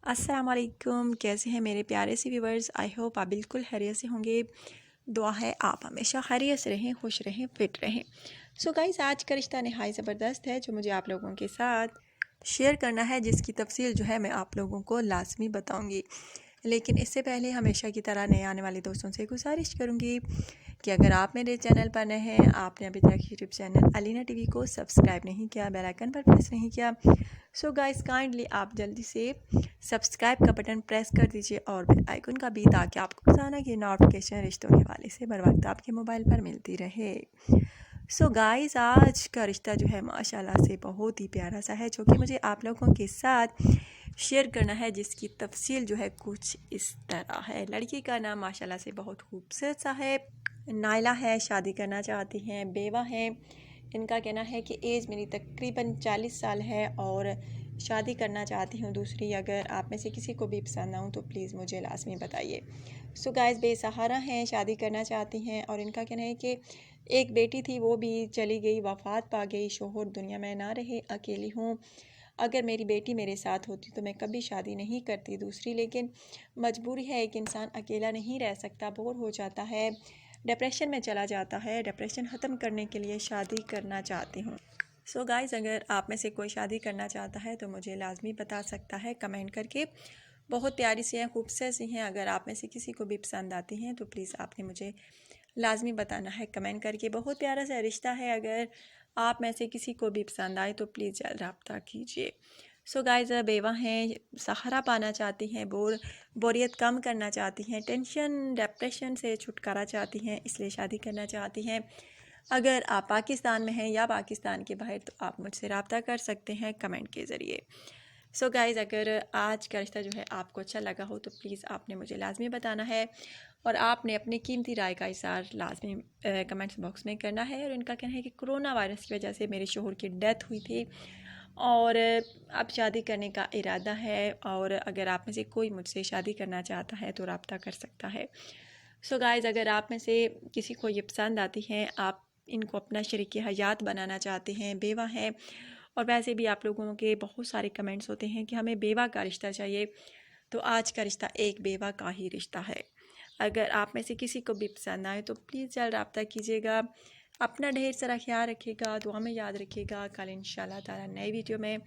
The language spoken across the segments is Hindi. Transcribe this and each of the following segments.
अस्सलाम वालेकुम, कैसे हैं मेरे प्यारे से व्यूवर्स। आई होप आप बिल्कुल खैरियत से होंगे। दुआ है आप हमेशा खैरियत से रहें, खुश रहें, फिट रहें। सो गाइस, आज का रिश्ता नहायत ज़बरदस्त है जो मुझे आप लोगों के साथ शेयर करना है, जिसकी तफसील जो है मैं आप लोगों को लाजमी बताऊंगी। लेकिन इससे पहले हमेशा की तरह नए आने वाले दोस्तों से गुजारिश करूंगी कि अगर आप मेरे चैनल पर नए हैं, आपने अभी तक यूट्यूब चैनल अलीना टीवी को सब्सक्राइब नहीं किया, बेल आइकन पर प्रेस नहीं किया, सो गाइस काइंडली आप जल्दी से सब्सक्राइब का बटन प्रेस कर दीजिए और बेल आइकन का भी, ताकि आपको रोज़ाना की नोटिफिकेशन रिश्तों के हवाले से बर वक्त आपके मोबाइल पर मिलती रहे। सो गाइस, आज का रिश्ता जो है माशाल्लाह से बहुत ही प्यारा सा है, जो कि मुझे आप लोगों के साथ शेयर करना है, जिसकी तफसील जो है कुछ इस तरह है। लड़की का नाम माशाल्लाह से बहुत खूबसूरत सा है, नायला है, शादी करना चाहती हैं, बेवा हैं। इनका कहना है कि एज मेरी तकरीबन 40 साल है और शादी करना चाहती हूँ दूसरी। अगर आप में से किसी को भी पसंद आऊँ तो प्लीज़ मुझे लाजमी बताइए। सो गाइस, बेसहारा हैं, शादी करना चाहती हैं और इनका कहना है कि एक बेटी थी, वो भी चली गई, वफ़ात पा गई, शोहर दुनिया में ना रहे, अकेली हूँ। अगर मेरी बेटी मेरे साथ होती तो मैं कभी शादी नहीं करती दूसरी, लेकिन मजबूरी है, एक इंसान अकेला नहीं रह सकता, बोर हो जाता है, डिप्रेशन में चला जाता है। डिप्रेशन ख़त्म करने के लिए शादी करना चाहती हूँ। सो गाइज़, अगर आप में से कोई शादी करना चाहता है तो मुझे लाजमी बता सकता है कमेंट करके। बहुत प्यारी सी हैं, खूबसूरत सी हैं। अगर आप में से किसी को भी पसंद आती हैं तो प्लीज़ आपने मुझे लाजमी बताना है कमेंट करके। बहुत प्यारा सा रिश्ता है, अगर आप में से किसी को भी पसंद आए तो प्लीज़ जल्द रब्ता कीजिए। सो गाइज़, बेवा हैं, सहारा पाना चाहती हैं, बोरियत कम करना चाहती हैं, टेंशन डिप्रेशन से छुटकारा चाहती हैं, इसलिए शादी करना चाहती हैं। अगर आप पाकिस्तान में हैं या पाकिस्तान के बाहर तो आप मुझसे रब्ता कर सकते हैं कमेंट के ज़रिए। सो गाइज़, अगर आज का रिश्ता जो है आपको अच्छा लगा हो तो प्लीज़ आपने मुझे लाजमी बताना है और आपने अपनी कीमती राय का इज़हार लाजमी कमेंट्स बॉक्स में करना है। और इनका कहना है कि कोरोना वायरस की वजह से मेरे शोहर की डेथ हुई थी और अब शादी करने का इरादा है, और अगर आप में से कोई मुझसे शादी करना चाहता है तो रब्ता कर सकता है। सो गाइज़, अगर आप में से किसी को ये पसंद आती हैं, आप इनको अपना शरीक हयात बनाना चाहते हैं, बेवा हैं, और वैसे भी आप लोगों के बहुत सारे कमेंट्स होते हैं कि हमें बेवा का रिश्ता चाहिए, तो आज का रिश्ता एक बेवा का ही रिश्ता है। अगर आप में से किसी को भी पसंद आए तो प्लीज़ जल्द रब्ता कीजिएगा। अपना ढेर सारा ख्याल रखिएगा, दुआ में याद रखिएगा। कल इंशाल्लाह ताला नई वीडियो में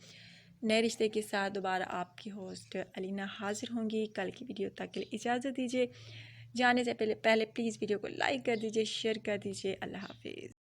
नए रिश्ते के साथ दोबारा आपकी होस्ट अलीना हाजिर होंगी। कल की वीडियो तक के लिए इजाज़त दीजिए। जाने से पहले प्लीज़ वीडियो को लाइक कर दीजिए, शेयर कर दीजिए। अल्लाह हाफिज़।